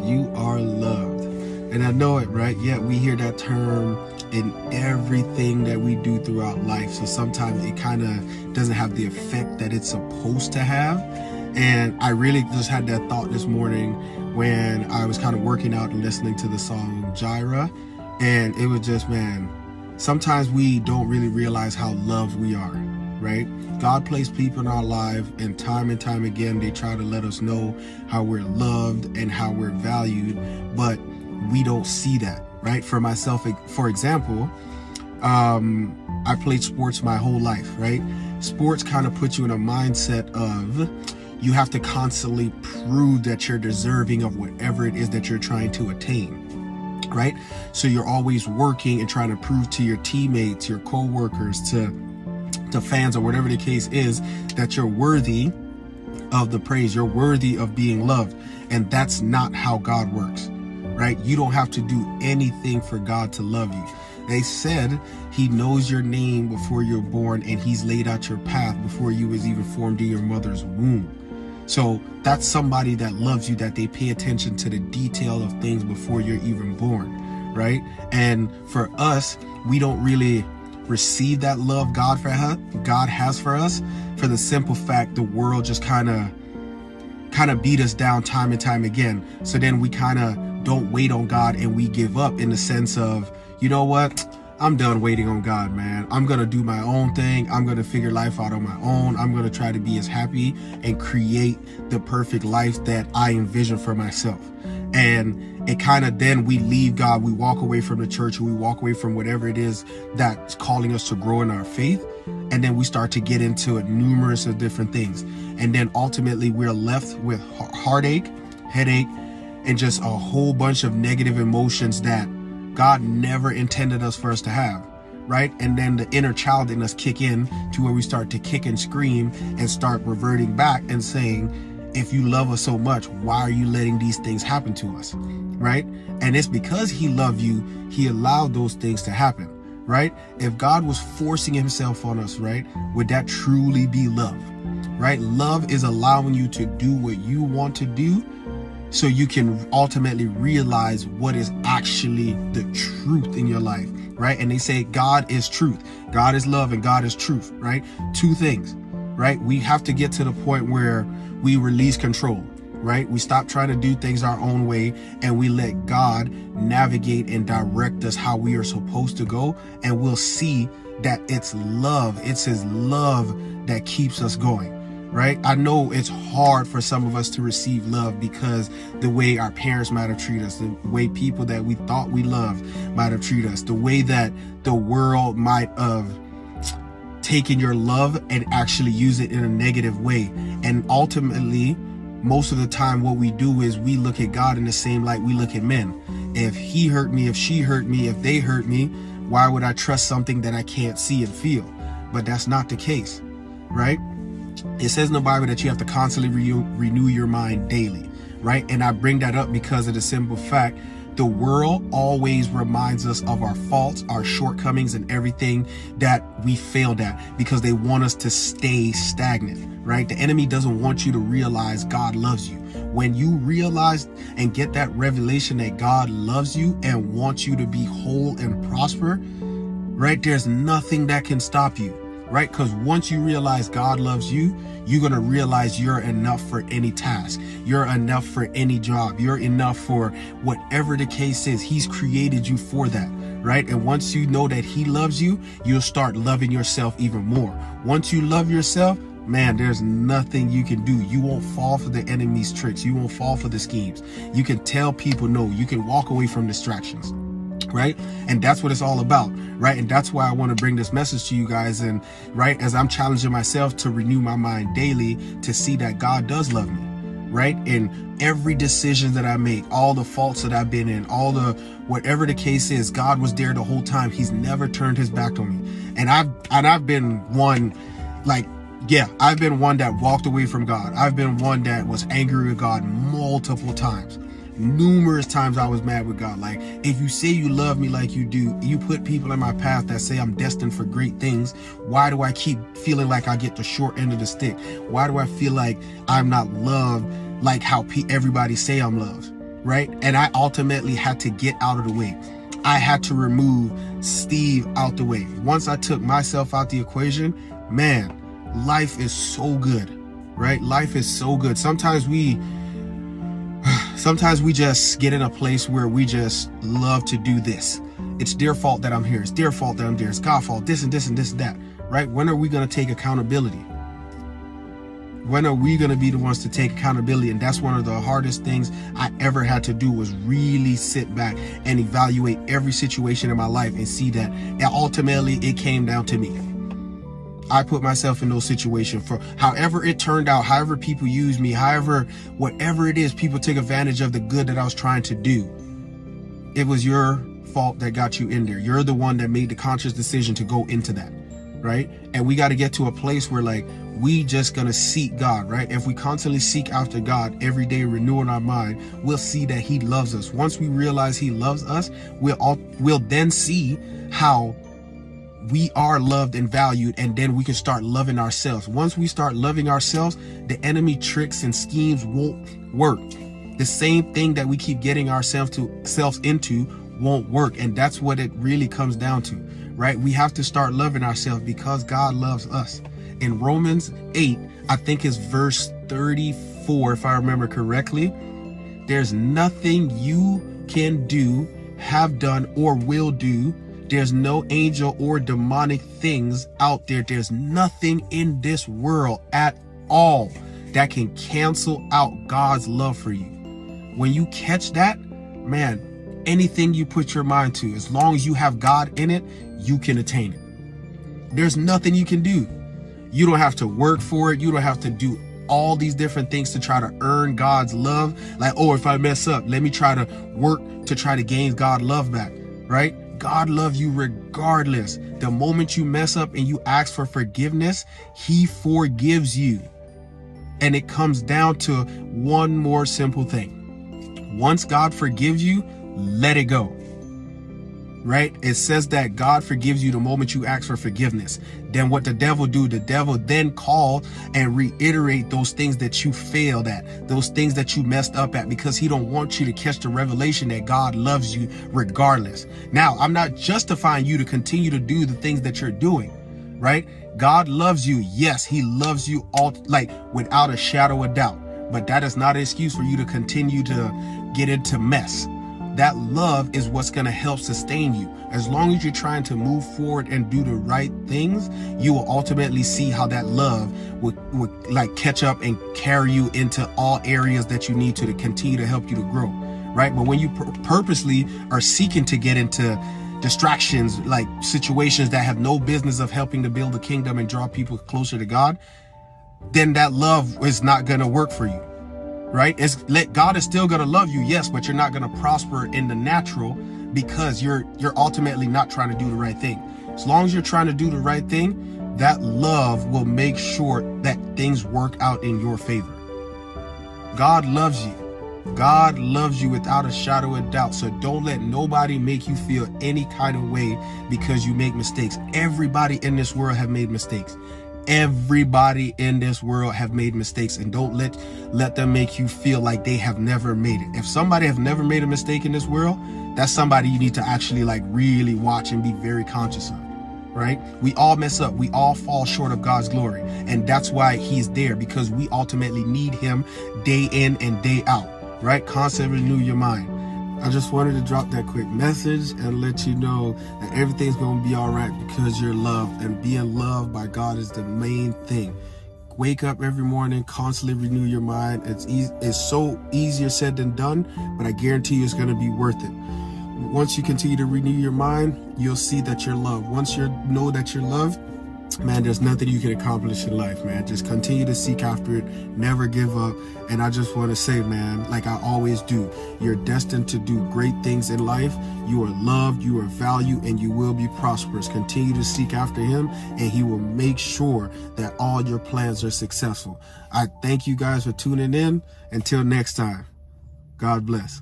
You are loved. And I know it, right? Yeah, we hear that term in everything that we do throughout life. So sometimes it kind of doesn't have the effect that it's supposed to have. And I really just had that thought this morning when I was kind of working out and listening to the song Jireh. And it was just, man, sometimes we don't really realize how loved we are, right? God placed people in our life, and time again, they try to let us know how we're loved and how we're valued, but we don't see that, right? For myself, for example, I played sports my whole life, right? Sports kind of put you in a mindset of you have to constantly prove that you're deserving of whatever it is that you're trying to attain, right? So you're always working and trying to prove to your teammates, your co-workers, to fans, or whatever the case is, that you're worthy of the praise, you're worthy of being loved. And that's not how God works, right? You don't have to do anything for God to love you. They said he knows your name before you're born, and he's laid out your path before you was even formed in your mother's womb. So that's somebody that loves you, that they pay attention to the detail of things before you're even born, right? And for us, we don't really receive that love God has for us, for the simple fact the world just kind of beat us down time and time again. So then we kind of don't wait on God, and we give up in the sense of, you know what? I'm done waiting on God, man. I'm going to do my own thing. I'm going to figure life out on my own. I'm going to try to be as happy and create the perfect life that I envision for myself. And it kind of, then we leave God. We walk away from the church, or we walk away from whatever it is that's calling us to grow in our faith. And then we start to get into numerous of different things. And then ultimately we're left with heartache, headache, and just a whole bunch of negative emotions that God never intended us for us to have, right? And then the inner child in us kick in to where we start to kick and scream and start reverting back and saying, if you love us so much, why are you letting these things happen to us, right? And it's because he loved you, he allowed those things to happen, right? If God was forcing himself on us, right, would that truly be love, right? Love is allowing you to do what you want to do, so you can ultimately realize what is actually the truth in your life, right? And they say God is truth, God is love, and God is truth, right? Two things, right? We have to get to the point where we release control, right? We stop trying to do things our own way, and we let God navigate and direct us how we are supposed to go. And we'll see that it's love. It's his love that keeps us going. Right? I know it's hard for some of us to receive love because the way our parents might have treated us, the way people that we thought we loved might have treated us, the way that the world might have taken your love and actually use it in a negative way. And ultimately, most of the time what we do is we look at God in the same light we look at men. If he hurt me, if she hurt me, if they hurt me, why would I trust something that I can't see and feel? But that's not the case, right? It says in the Bible that you have to constantly renew your mind daily, right? And I bring that up because of the simple fact the world always reminds us of our faults, our shortcomings, and everything that we failed at, because they want us to stay stagnant, right? The enemy doesn't want you to realize God loves you. When you realize and get that revelation that God loves you and wants you to be whole and prosper, right? There's nothing that can stop you. Right? Because once you realize God loves you, you're going to realize you're enough for any task. You're enough for any job. You're enough for whatever the case is. He's created you for that, right? And once you know that he loves you, you'll start loving yourself even more. Once you love yourself, man, there's nothing you can do. You won't fall for the enemy's tricks. You won't fall for the schemes. You can tell people no. You can walk away from distractions. Right? And that's what it's all about, right? And that's why I want to bring this message to you guys. And right, as I'm challenging myself to renew my mind daily, to see that God does love me, right? In every decision that I make, all the faults that I've been in, all the whatever the case is, God was there the whole time. He's never turned his back on me. And I've been one, like, yeah, I've been one that walked away from God. I've been one that was angry with God multiple times. Numerous times I was mad with God. Like, if you say you love me like you do, you put people in my path that say I'm destined for great things, why do I keep feeling like I get the short end of the stick? Why do I feel like I'm not loved like how everybody say I'm loved, right? And I ultimately had to get out of the way. I had to remove Steve out the way. Once I took myself out the equation, man, life is so good, right? Life is so good. Sometimes we just get in a place where we just love to do this. It's their fault that I'm here. It's their fault that I'm there. It's God's fault. This and this and this and that, right? When are we going to take accountability? When are we going to be the ones to take accountability? And that's one of the hardest things I ever had to do, was really sit back and evaluate every situation in my life and see that ultimately it came down to me. I put myself in those situations. For however it turned out, however people used me, whatever it is, people took advantage of the good that I was trying to do. It was your fault that got you in there. You're the one that made the conscious decision to go into that, right? And we got to get to a place where like, we just gonna seek God, right? If we constantly seek after God every day, renewing our mind, we'll see that he loves us. Once we realize he loves us, we'll then see how we are loved and valued, and then we can start loving ourselves. Once we start loving ourselves, the enemy tricks and schemes won't work. The same thing that we keep getting ourselves into won't work. And that's what it really comes down to, right? We have to start loving ourselves because God loves us. In Romans 8, I think it's verse 34, if I remember correctly, there's nothing you can do, have done, or will do. There's no angel or demonic things out there. There's nothing in this world at all that can cancel out God's love for you. When you catch that, man, anything you put your mind to, as long as you have God in it, you can attain it. There's nothing you can do. You don't have to work for it. You don't have to do all these different things to try to earn God's love. Like, oh, if I mess up, let me try to work to try to gain God's love back, right? God loves you regardless. The moment you mess up and you ask for forgiveness, he forgives you. And it comes down to one more simple thing. Once God forgives you, let it go. Right? It says that God forgives you the moment you ask for forgiveness. Then what the devil do? The devil then call and reiterate those things that you failed at, those things that you messed up at, because he don't want you to catch the revelation that God loves you regardless. Now, I'm not justifying you to continue to do the things that you're doing, right? God loves you. Yes, he loves you all, like without a shadow of doubt. But that is not an excuse for you to continue to get into mess. That love is what's going to help sustain you. As long as you're trying to move forward and do the right things, you will ultimately see how that love would like catch up and carry you into all areas that you need to continue to help you to grow, right? But when you purposely are seeking to get into distractions, like situations that have no business of helping to build the kingdom and draw people closer to God, then that love is not going to work for you. Right? God is still going to love you, yes, but you're not going to prosper in the natural because you're ultimately not trying to do the right thing. As long as you're trying to do the right thing, that love will make sure that things work out in your favor. God loves you. God loves you without a shadow of doubt. So don't let nobody make you feel any kind of way because you make mistakes. Everybody in this world have made mistakes. Everybody in this world have made mistakes, and don't let them make you feel like they have never made it. If somebody have never made a mistake in this world, that's somebody you need to actually like really watch and be very conscious of, right? We all mess up. We all fall short of God's glory. And that's why he's there, because we ultimately need him day in and day out, right? Constantly renew your mind. I just wanted to drop that quick message and let you know that everything's going to be all right because you're loved, and being loved by God is the main thing. Wake up every morning, constantly renew your mind. It's so easier said than done, but I guarantee you it's going to be worth it. Once you continue to renew your mind, you'll see that you're loved. Once you know that you're loved, man, there's nothing you can accomplish in life, man. Just continue to seek after it. Never give up. And I just want to say, man, like I always do, you're destined to do great things in life. You are loved, you are valued, and you will be prosperous. Continue to seek after him, and he will make sure that all your plans are successful. I thank you guys for tuning in. Until next time, God bless.